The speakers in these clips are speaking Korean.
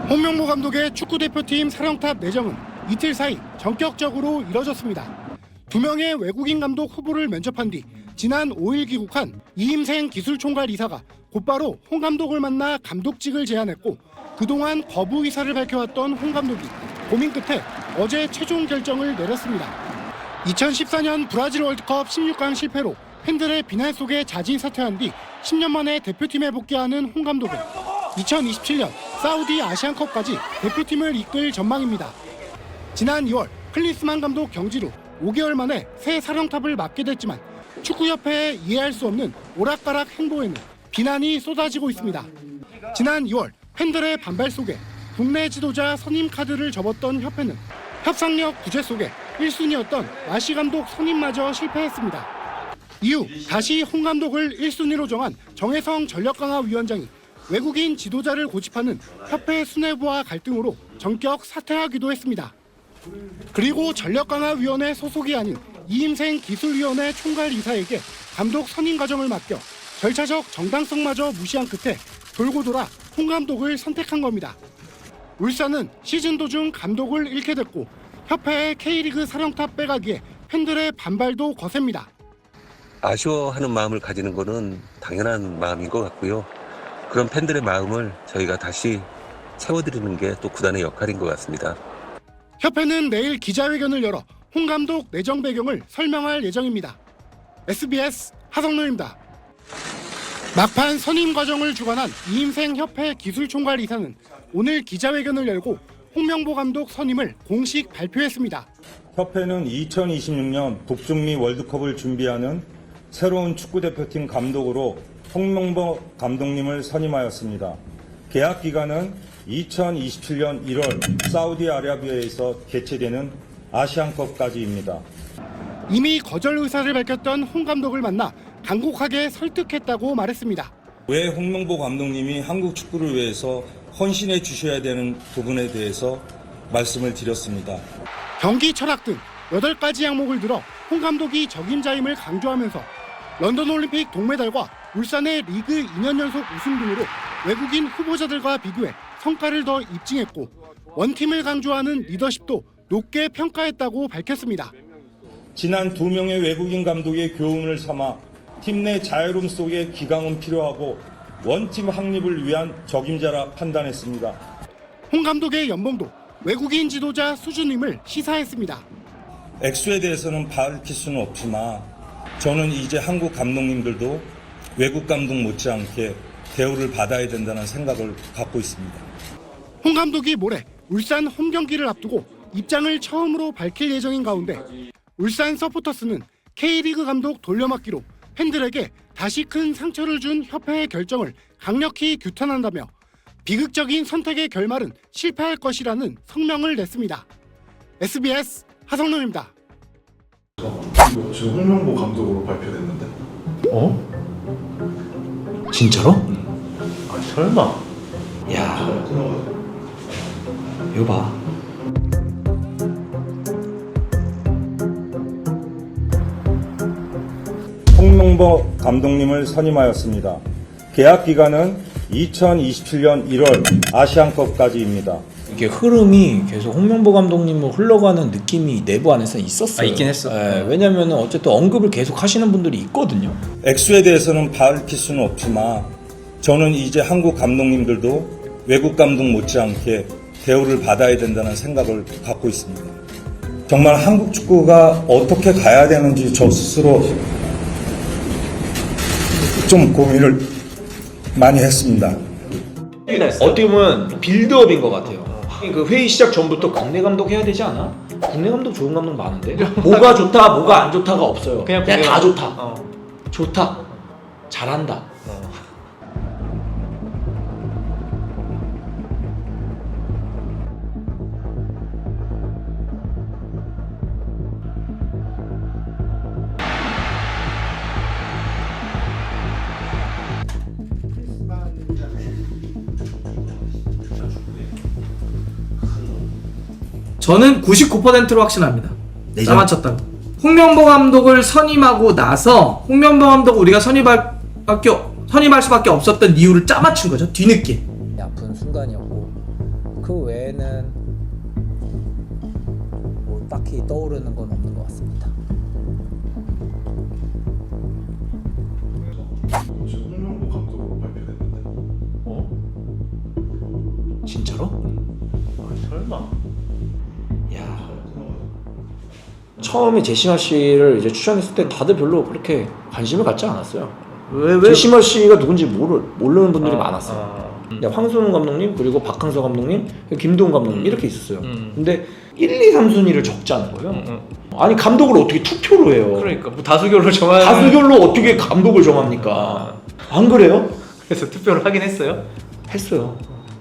홍명보 감독의 축구대표팀 사령탑 내정은 이틀 사이 전격적으로 이뤄졌습니다. 2명의 외국인 감독 후보를 면접한 뒤 지난 5일 귀국한 이임생 기술총괄 이사가 곧바로 홍 감독을 만나 감독직을 제안했고 그동안 거부 의사를 밝혀왔던 홍 감독이 고민 끝에 어제 최종 결정을 내렸습니다. 2014년 브라질 월드컵 16강 실패로 팬들의 비난 속에 자진 사퇴한 뒤 10년 만에 대표팀에 복귀하는 홍 감독은 2027년 사우디 아시안컵까지 대표팀을 이끌 전망입니다. 지난 2월 클린스만 감독 경질 후 5개월 만에 새 사령탑을 맡게 됐지만 축구협회에 이해할 수 없는 오락가락 행보에는 비난이 쏟아지고 있습니다. 지난 2월 팬들의 반발 속에 국내 지도자 선임 카드를 접었던 협회는 협상력 부재 속에 1순위였던 마시 감독 선임마저 실패했습니다. 이후 다시 홍 감독을 1순위로 정한 정혜성 전력강화위원장이 외국인 지도자를 고집하는 협회 수뇌부와 갈등으로 전격 사퇴하기도 했습니다. 그리고 전력강화위원회 소속이 아닌 이임생 기술위원회 총괄 이사에게 감독 선임 과정을 맡겨 절차적 정당성마저 무시한 끝에 돌고 돌아 홍 감독을 선택한 겁니다. 울산은 시즌 도중 감독을 잃게 됐고 협회의 K리그 사령탑 빼가기에 팬들의 반발도 거셉니다. 아쉬워하는 마음을 가지는 것은 당연한 마음인 것 같고요. 그런 팬들의 마음을 저희가 다시 채워드리는 게 또 구단의 역할인 것 같습니다. 협회는 내일 기자회견을 열어 홍 감독 내정 배경을 설명할 예정입니다. SBS 하성룡입니다. 막판 선임 과정을 주관한 이임생 협회 기술총괄 이사는 오늘 기자회견을 열고 홍명보 감독 선임을 공식 발표했습니다. 협회는 2026년 북중미 월드컵을 준비하는 새로운 축구대표팀 감독으로 홍명보 감독님을 선임하였습니다. 계약 기간은 2027년 1월 사우디아라비아에서 개최되는 아시안컵까지입니다. 이미 거절 의사를 밝혔던 홍 감독을 만나 간곡하게 설득했다고 말했습니다. 왜 홍명보 감독님이 한국 축구를 위해서 헌신해 주셔야 되는 부분에 대해서 말씀을 드렸습니다. 경기 철학 등 8가지 항목을 들어 홍 감독이 적임자임을 강조하면서 런던 올림픽 동메달과 울산의 리그 2년 연속 우승 등으로 외국인 후보자들과 비교해 성과를 더 입증했고 원팀을 강조하는 리더십도 높게 평가했다고 밝혔습니다. 지난 2명의 외국인 감독의 교훈을 삼아 팀 내 자유로움 속에 기강은 필요하고 원팀 확립을 위한 적임자라 판단했습니다. 홍 감독의 연봉도 외국인 지도자 수준임을 시사했습니다. 액수에 대해서는 밝힐 수는 없지만 저는 이제 한국 감독님들도 외국 감독 못지않게 대우를 받아야 된다는 생각을 갖고 있습니다. 홍 감독이 모레 울산 홈 경기를 앞두고 입장을 처음으로 밝힐 예정인 가운데 울산 서포터스는 K리그 감독 돌려막기로 팬들에게 다시 큰 상처를 준 협회의 결정을 강력히 규탄한다며 비극적인 선택의 결말은 실패할 것이라는 성명을 냈습니다. SBS 하성룡입니다. 이거 지금 홍명보 감독으로 발표됐는데? 어? 진짜로? 아 설마? 야, 이거 봐. 홍명보 감독님을 선임하였습니다. 계약 기간은 2027년 1월 아시안컵까지입니다. 이게 흐름이 계속 홍명보 감독님으로 흘러가는 느낌이 내부 안에서 있었어요. 있긴 했어. 왜냐면 어쨌든 언급을 계속 하시는 분들이 있거든요. 액수에 대해서는 밝힐 수는 없지만 저는 이제 한국 감독님들도 외국 감독 못지않게 대우를 받아야 된다는 생각을 갖고 있습니다. 정말 한국 축구가 어떻게 가야 되는지 저 스스로 좀 고민을 많이 했습니다. 어떻게 보면 빌드업인 것 같아요. 그 회의 시작 전부터 국내 감독 해야 되지 않아? 국내 감독 좋은 감독 많은데 뭐가 좋다 뭐가 안 좋다가 없어요. 그냥 다 좋다. 좋다. 잘한다. 저는 99%로 확신합니다. 다 맞췄다고. 홍명보 감독을 선임하고 나서 홍명보 감독 우리가 선임할 수밖에 없었던 이유를 짜맞춘 거죠. 뒤늦게. 아픈 순간이었고 그 외에는 뭐 딱히 떠오르는 건 없는 것 같습니다. 지금 홍명보 감독으로 발표됐는데. 진짜로? 아 설마. 야. 처음에 제시마 씨를 이제 추천했을 때 다들 별로 그렇게 관심을 갖지 않았어요. 왜? 제시마 씨가 누군지 모르는 분들이 많았어요. 근데 황선우 감독님 그리고 박항서 감독님 김도훈 감독님 이렇게 있었어요. 근데 1, 2, 3순위를 적자는 거예요. 아니 감독을 어떻게 투표로 해요? 그러니까 뭐 다수결로 정하는. 다수결로 어떻게 감독을 정합니까? 안 그래요? 그래서 투표를 하긴 했어요. 했어요.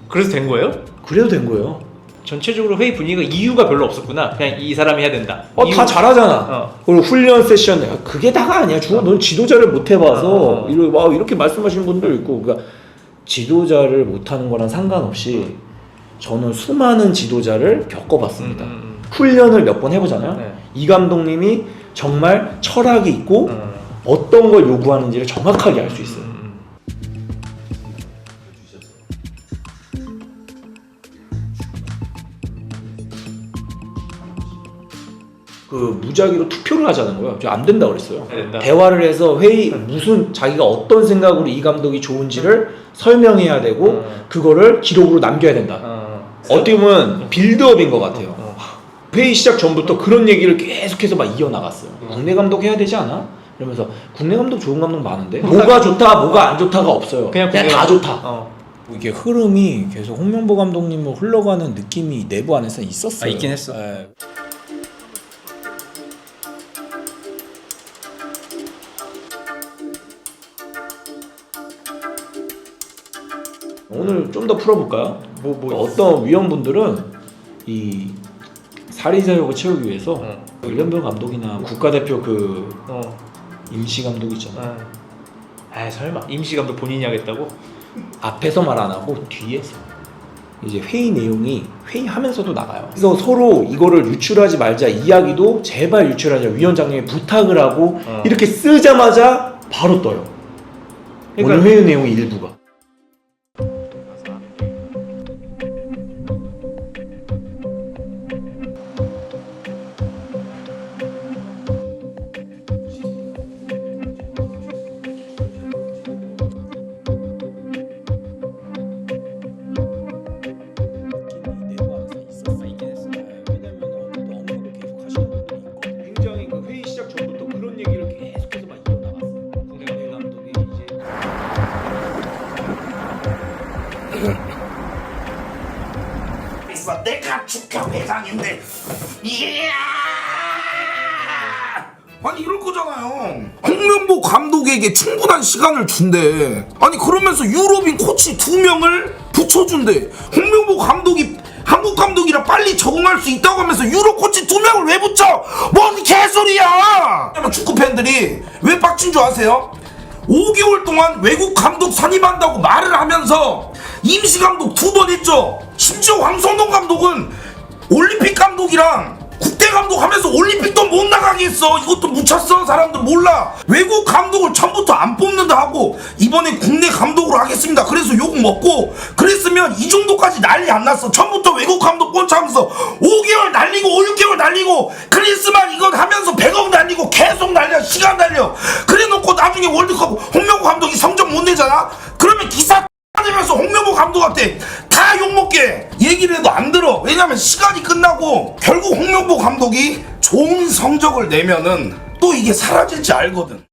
그래서 된 거예요? 그래도 된 거예요. 전체적으로 회의 분위기가 이유가 별로 없었구나. 그냥 이 사람이 해야 된다. 다 잘하잖아. 어. 그리고 훈련 세션 그게 다가 아니야. 넌 지도자를 못 해봐서 이렇게 말씀하시는 분들 있고, 그러니까 지도자를 못하는 거랑 상관없이 저는 수많은 지도자를 겪어봤습니다. 훈련을 몇 번 해보잖아요. 네. 이 감독님이 정말 철학이 있고 어떤 걸 요구하는지를 정확하게 알 수 있어요. 그 무작위로 투표를 하자는 거예요. 저 안 된다 그랬어요. 된다. 대화를 해서 무슨 자기가 어떤 생각으로 이 감독이 좋은지를 설명해야 되고 그거를 기록으로 남겨야 된다. 어떻게 보면 빌드업인 것 같아요. 회의 시작 전부터 그런 얘기를 계속해서 막 이어나갔어요. 국내 감독 해야 되지 않아? 이러면서 국내 감독 좋은 감독 많은데 뭐가 좋다 뭐가 안 좋다가 없어요. 그냥 다 좋다. 이게 흐름이 계속 홍명보 감독님으로 흘러가는 느낌이 내부 안에서 있었어요. 있긴 했어. 네. 오늘 좀 더 풀어볼까요? 어떤 위원분들은 이 사리사욕을 채우기 위해서 일련병 감독이나 국가대표 임시 감독 있잖아. 아 설마 임시 감독 본인이 하겠다고? 앞에서 말 안 하고 뒤에서 이제 회의 내용이 회의하면서도 나가요. 그래서 서로 이거를 유출하지 말자 이야기도 제발 유출하자 위원장님이 부탁을 하고 이렇게 쓰자마자 바로 떠요. 오늘 회의 내용 일부가. 굉장히 그 회의 시작 전부터 그런 얘기를 계속해서 막 이어나갔어요. 국내 감독이 이제 내가 축협회장인데 이야 아니 이럴 거잖아요. 홍명보 감독에게 충분한 시간을 준대. 아니 그러면서 유럽인 코치 2명을 붙여준대. 홍명보 감독이 한국 감독이라 빨리 적응할 수 있다고 하면서 유럽 코치 2명을 왜 붙여? 뭔 개소리야. 축구 팬들이 왜 빡친 줄 아세요? 5개월 동안 외국 감독 선임한다고 말을 하면서 임시 감독 2번 했죠. 심지어 황성동 감독은 올림픽 감독이랑 국대 감독 하면서 올림픽도 못 나가게 했어. 이것도 묻혔어. 사람들 몰라. 외국 감독을 처음부터 안 뽑는다 하고 이번에 국내 감독으로 하겠습니다. 그래서 욕 먹고 그랬으면 이 정도까지 난리 안 났어. 처음부터 외국 감독 꼰차하면서 5개월 날리고 5, 6개월 날리고 크리스만 이거 하면서 100억 날리고 계속 날려. 시간 날려. 그래 놓고 나중에 월드컵 홍명보 감독이 성적 못 내잖아. 그러면 기사 하면서 홍명보 감독한테 다 욕먹게 얘기를 해도 안 들어. 왜냐면 시간이 끝나고 결국 홍명보 감독이 좋은 성적을 내면은 또 이게 사라질지 알거든.